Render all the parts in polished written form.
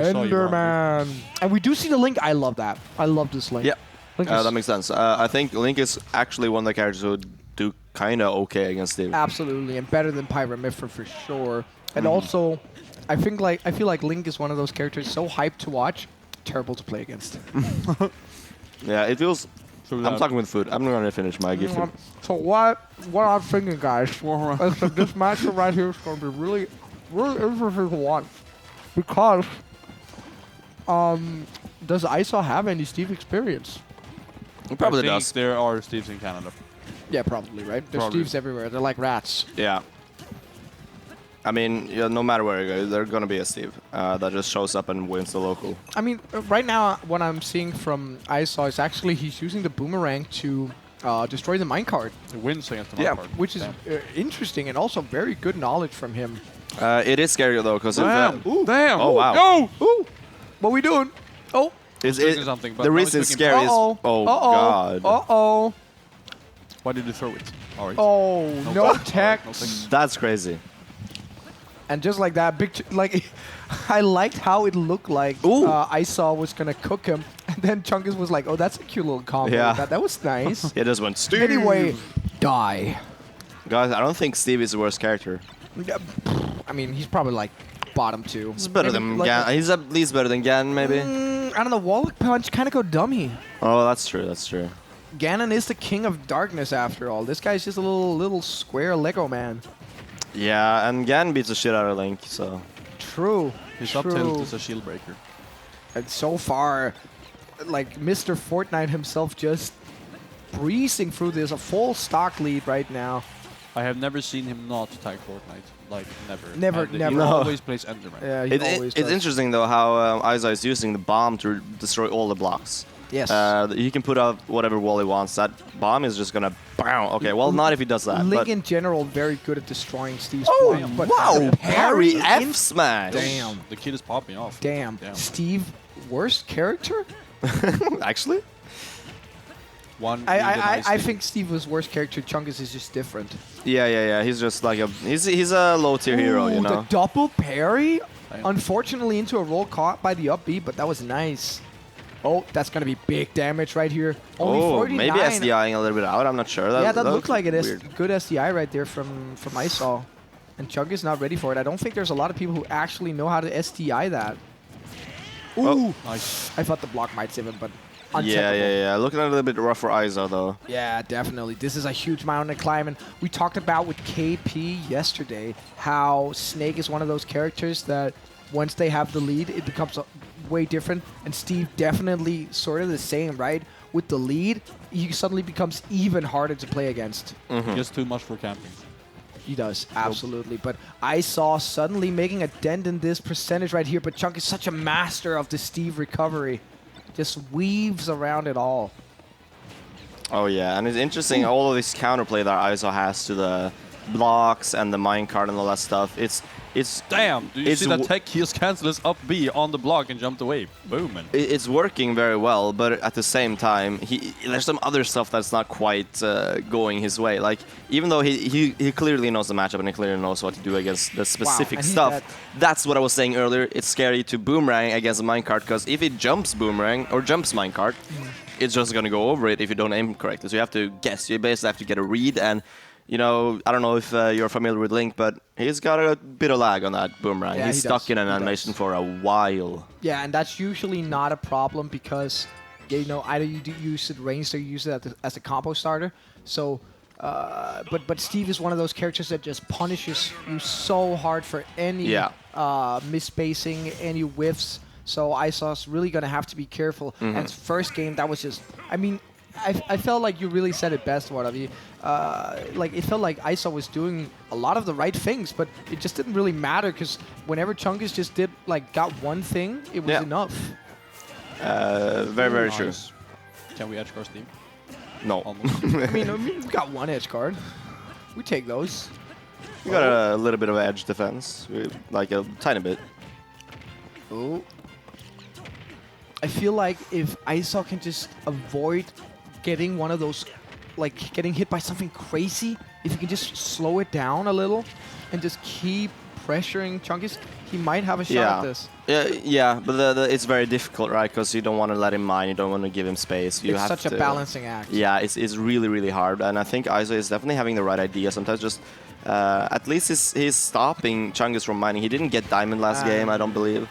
Enderman. And we do see the Link. I love that. I love this Link. Yeah, Link that makes sense. I think Link is actually one of the characters who do kind of okay against Steve. Absolutely, and better than Pyramithra for sure. And also, I feel like Link is one of those characters so hyped to watch, terrible to play against. Yeah, it feels. I'm talking with food. I'm gonna finish my gift. So what I'm thinking, guys, is that this matchup right here is going to be really, really interesting to watch, because does IzAw have any Steve experience? It probably I think does. there are Steves in Canada. Yeah, probably, right? There's Probably. Steves everywhere. They're like rats. Yeah. I mean, yeah, no matter where you go, there's gonna be a Steve that just shows up and wins the local. I mean, right now, what I'm seeing from IzAw is actually he's using the boomerang to destroy the minecart. It wins against the Yeah, Minecart. Which is interesting and also very good knowledge from him. It is scary though, because Damn! Damn! Oh, wow. Go! Ooh! What we doing? Oh! Doing something, but the now reason it's it's looking- scary is God. Uh-oh! Why did you throw it? Alright. Oh, no Alright, tech. no thanks. That's crazy. And just like that, like, I liked how it looked like IzAw was gonna cook him, and then Chungus was like, "Oh, that's a cute little combo." Yeah. That was nice. It just went Steve. Anyway, die. Guys, I don't think Steve is the worst character. I mean, he's probably like bottom 2. He's better Maybe than like Gan. He's at least better than Gan, maybe. I don't know. Wallach Punch kind of go dummy. Oh, that's true. That's true. Ganon is the king of darkness after all. This guy's just a little square Lego man. Yeah, and Gan beats the shit out of Link, so. True. His up tilt is a shield breaker. And so far, like Mr. Fortnite himself just breezing through this, a full stock lead right now. I have never seen him not tag Fortnite. Like, never. Never, And never. He No. always plays Enderman. Yeah, he It, always it's does. interesting though how IzAw is using the bomb to destroy all the blocks. Yes. He can put up whatever wall he wants. That bomb is just gonna bam. Okay, well, not if he does that. Link But in general very good at destroying Steve's oh, point, but wow! the Parry in- F smash. Damn. The kid is popping off. Damn. Steve, worst character? Actually, One. I think Steve was worst character. Chungus is just different. yeah. He's just like he's a low tier hero, you Ooh, know. the double parry? Damn. Unfortunately into a roll caught by the up B, but that was nice. Oh, that's going to be big damage right here. Only 49. Maybe SDIing a little bit out. I'm not sure. Yeah, that looked like it is weird. good SDI right there from IzAw. And Chunk is not ready for it. I don't think there's a lot of people who actually know how to SDI that. Ooh. Oh. Nice. I thought the block might save him, but Yeah. Looking a little bit rough for IzAw though. Yeah, definitely. This is a huge mountain to climb. And we talked about with KP yesterday how Snake is one of those characters that once they have the lead, it becomes way different. And Steve definitely sort of the same, right? With the lead, he suddenly becomes even harder to play against. Just too much for camping. He does, absolutely. But IzAw suddenly making a dent in this percentage right here. But Chunk is such a master of the Steve recovery. Just weaves around it all. Oh yeah, and it's interesting all of this counterplay that IzAw has to the blocks and the minecart and all that stuff. It's Damn! Do you it's see that tech heals cancel his up B on the block and jumped away? Boom! it's working very well, but at the same time, there's some other stuff that's not quite going his way. Like, even though he clearly knows the matchup and he clearly knows what to do against the specific and he's stuff, that's what I was saying earlier. It's scary to boomerang against a minecart, because if it jumps boomerang or jumps minecart, it's just going to go over it if you don't aim correctly. So you have to guess. You basically have to get a read, and you know, I don't know if you're familiar with Link, but he's got a bit of lag on that boomerang. Yeah, he's he stuck does. in an He animation does. for a while. Yeah, and that's usually not a problem because, you know, either you do use it ranged or you use it as a combo starter. So, but Steve is one of those characters that just punishes you so hard for any misspacing, any whiffs. So IzAw's really going to have to be careful. And first game, that was just, I mean, I felt like you really said it best, one of you. Like, it felt like IzAw was doing a lot of the right things, but it just didn't really matter because whenever Chungus just got one thing, it was enough. Very true. Nice. Can we edge guard Steve? No. Almost. I mean, we got one edge card. We take those. We got a little bit of edge defense, like a tiny bit. Oh. I feel like if IzAw can just avoid getting one of those, like getting hit by something crazy, if you can just slow it down a little and just keep pressuring Chungus, he might have a shot at this. Yeah, but it's very difficult, right? Because you don't want to let him mine, you don't want to give him space. You It's have such to, a balancing act. Yeah, it's really, really hard. And I think IzAw is definitely having the right idea. Sometimes just, at least he's stopping Chungus from mining. He didn't get diamond last game, I don't believe.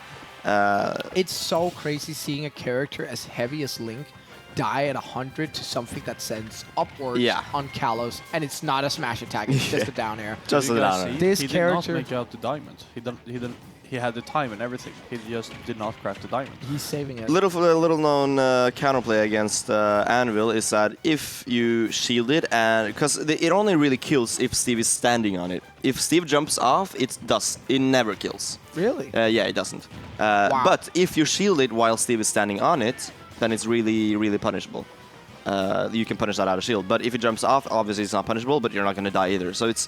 It's so crazy seeing a character as heavy as Link die at 100 to something that sends upwards on Kalos, and it's not a smash attack, it's just a down air. Just a down air. This he character did not make out the diamond. He had the time and everything. He just did not craft the diamond. He's saving it. Little known counterplay against Anvil is that if you shield it, and because it only really kills if Steve is standing on it. If Steve jumps off, it never kills. Really? Yeah, it doesn't. But if you shield it while Steve is standing on it, then it's really, really punishable. You can punish that out of shield. But if it jumps off, obviously it's not punishable, but you're not going to die either. So it's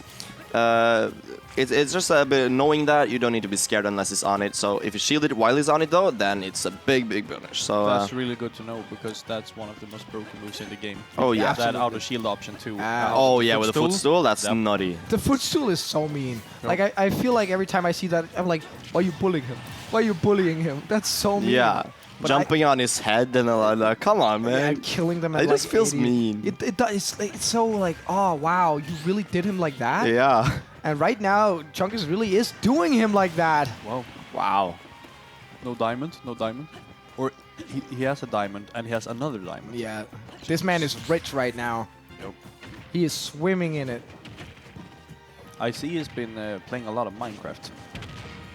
just a bit knowing that you don't need to be scared unless it's on it. So if you shield it while it's on it, though, then it's a big punish. So that's really good to know because that's one of the most broken moves in the game. Oh yeah, that out of shield option too. Oh yeah, with the footstool, that's nutty. The footstool is so mean. Like I feel like every time I see that, I'm like, why are you bullying him? Why are you bullying him? That's so mean. Yeah. But jumping on his head and like, come on, man. And killing them. It just feels mean. It does. It's so like, oh wow, you really did him like that. Yeah. And right now, Chungus really is doing him like that. Wow. Wow. No diamond. No diamond. Or he has a diamond and he has another diamond. Yeah. This man is rich right now. Yep. He is swimming in it. I see he's been playing a lot of Minecraft.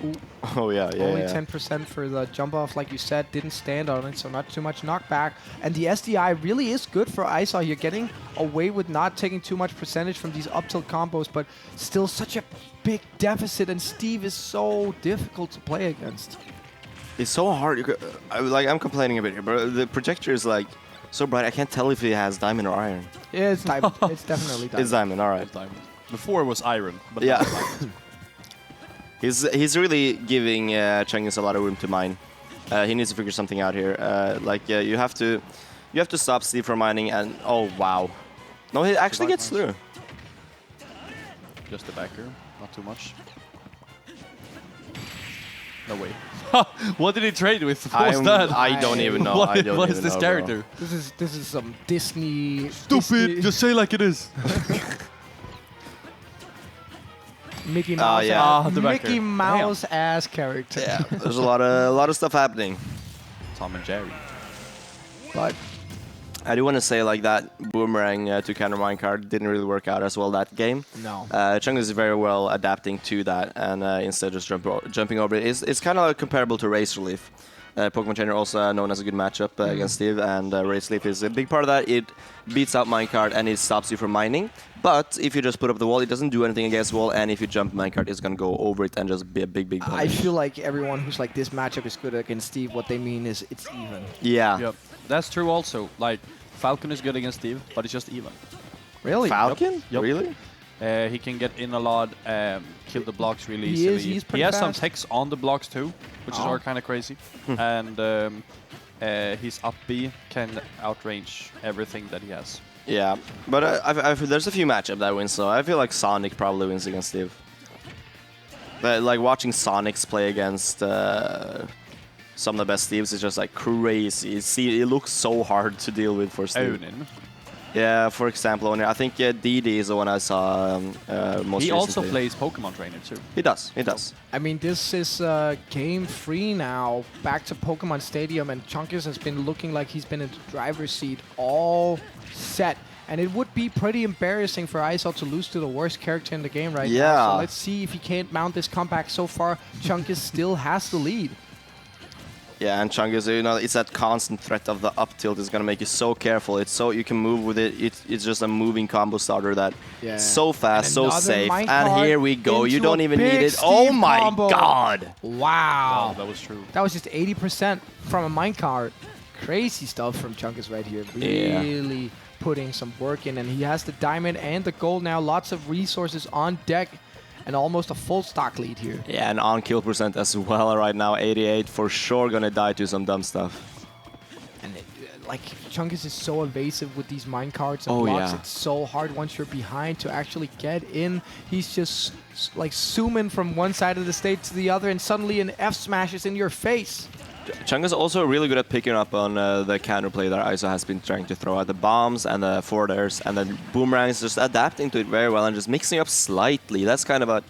Ooh. Oh yeah, yeah. Only 10% for the jump off, like you said, didn't stand on it, so not too much knockback. And the SDI really is good for IzAw. You're getting away with not taking too much percentage from these up tilt combos, but still such a big deficit. And Steve is so difficult to play against. It's so hard. I'm complaining a bit here, but the projector is like so bright. I can't tell if it has diamond or iron. Yeah, it's diamond. It's definitely diamond. It's diamond. All right. It's diamond. Before it was iron, but yeah. now it's diamond. He's really giving Chungus a lot of room to mine. He needs to figure something out here. You have to stop Steve from mining. And oh wow, no, he actually gets through. Just the backer, not too much. No way. What did he trade with? What was that? I don't even know. What is this character? Bro. This is some Disney. Stupid. Just say like it is. Mickey Mouse, Mickey backer. Mouse ass character. Yeah, there's a lot of stuff happening. Tom and Jerry. But I do want to say like that boomerang to counter minecart didn't really work out as well that game. No. Chungus is very well adapting to that, and instead of just jumping over it, it's kind of comparable to Razor Leaf. Pokemon Trainer also known as a good matchup against Steve, and Razor Leaf is a big part of that. It beats out minecart and it stops you from mining. But if you just put up the wall, it doesn't do anything against the wall, and if you jump minecart, it's gonna go over it and just be a big punish. I feel like everyone who's like, this matchup is good against Steve, what they mean is it's even. Yeah. Yep. That's true also. Like, Falcon is good against Steve, but it's just even. Really? Falcon? Yep. Really? He can get in a lot, kill the blocks really easily. He's he has some fast. text on the blocks too, which is all kind of crazy. And his up B can outrange everything that he has. Yeah, but there's a few matchups that wins, so I feel like Sonic probably wins against Steve. But like watching Sonics play against some of the best Steves is just like crazy. It looks so hard to deal with for Steve. Onin. Yeah, for example, I think DD is the one I saw most recently. He also plays Pokemon Trainer too. He does. He does. I mean, this is game 3 now, back to Pokemon Stadium, and Chungus has been looking like he's been in the driver's seat all set. And it would be pretty embarrassing for IzAw to lose to the worst character in the game right now. So let's see if he can't mount this comeback. So far, Chungus still has the lead. Yeah, and Chungus, it's that constant threat of the up tilt is gonna make you so careful. It's so you can move with it. It's just a moving combo starter that so fast, so safe. And here we go. You don't even need it. Oh my god! Wow. That was true. That was just 80% from a minecart. Crazy stuff from Chungus right here. Really putting some work in, and he has the diamond and the gold now. Lots of resources on deck. And almost a full stock lead here. Yeah, and on kill percent as well right now, 88. For sure gonna die to some dumb stuff. And like Chungus is so evasive with these mine carts and Oh, blocks. yeah. It's so hard once you're behind to actually get in. He's just like zooming from one side of the stage to the other, and suddenly an F smash is in your face. Chungus also really good at picking up on the counterplay that IzAw has been trying to throw out the bombs and the forward airs and then boomerangs, just adapting to it very well and just mixing up slightly. That's kind of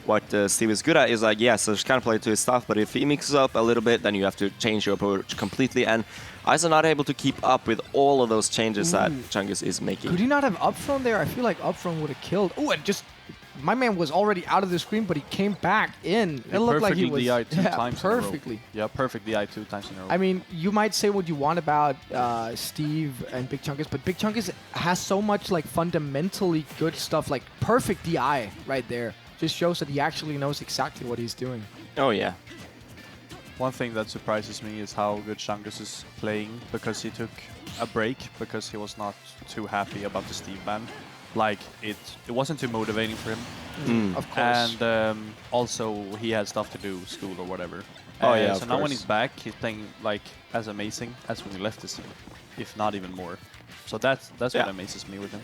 what Steve is good at, is like, yes, there's counterplay to his stuff, but if he mixes up a little bit, then you have to change your approach completely. And IzAw not able to keep up with all of those changes that Chungus is making. Could he not have up thrown there? I feel like up thrown would have killed. Oh, and just my man was already out of the screen, but he came back in. It looked like he was DI two times perfectly. in a row. Yeah, perfect DI 2 times in a row. I mean, you might say what you want about Steve and Big Chungus, but Big Chungus has so much like fundamentally good stuff, like perfect DI right there. Just shows that he actually knows exactly what he's doing. Oh, yeah. One thing that surprises me is how good Chungus is playing, because he took a break because he was not too happy about the Steve ban. Like, it wasn't too motivating for him. Of course. And also, he had stuff to do, school or whatever. Oh, yeah, so of now when course. he's back, he's playing like as amazing as when he left the scene, if not even more. So that's Yeah. what amazes me with him.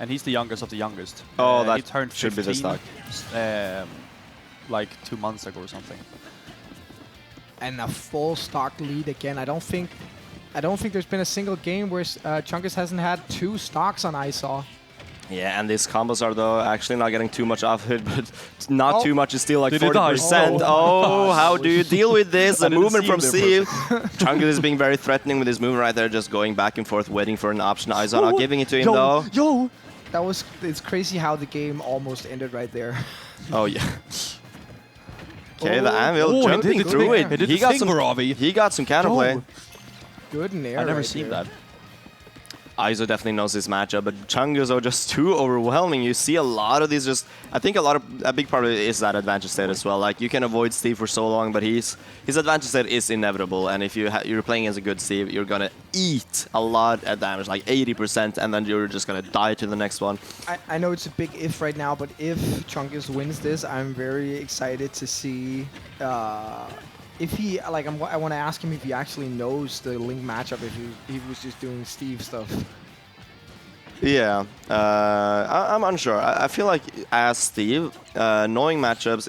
And he's the youngest of the youngest. Oh, He that turned should be the 15, stock. like 2 months ago or something. And a full stock lead again. I don't think there's been a single game where Chungus hasn't had 2 stocks on IzAw. Yeah, and these combos are though actually not getting too much off it, but not Oh. too much is still like Did he die? 40%. Oh, how do you deal with this? I The didn't movement see him from there Steve. Chungus is being very threatening with his movement right there, just going back and forth, waiting for an option. IzAw not giving it to him though. Yo! It's crazy how the game almost ended right there. Oh yeah. Okay, Oh. the anvil Oh, he jumping did the through thing. it. He did the got thing, some. Ravi. He got some counterplay. Yo. Good in air. I've never right seen there. that. IzAw definitely knows this matchup, but Chungus are just too overwhelming. You see a lot of these just... I think a big part of it is that advantage state as well. Like, you can avoid Steve for so long, but his advantage state is inevitable, and if you're playing as a good Steve, you're gonna eat a lot of damage, like 80%, and then you're just gonna die to the next one. I know it's a big if right now, but if Chungus wins this, I'm very excited to see if he, like, I want to ask him if he actually knows the Link matchup, if he was just doing Steve stuff. Yeah, I'm unsure. I feel like as Steve, knowing matchups,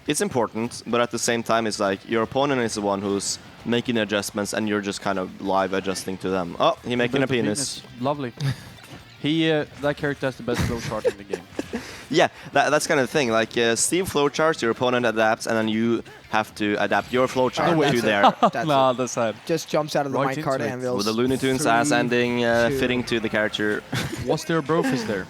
it's important, but at the same time, it's like your opponent is the one who's making adjustments, and you're just kind of live adjusting to them. Oh, he making a Built penis. Lovely. That character has the best flow chart in the game. Yeah, that's kind of the thing. Like Steve flowcharts, your opponent adapts, and then you have to adapt your flowchart Oh, to that's their. That's Nah, it. that's sad. Just jumps out of the Right minecart into it. anvils. With the Looney Tunes 3, ass ending 2. fitting to the character. Was there a Brofist there?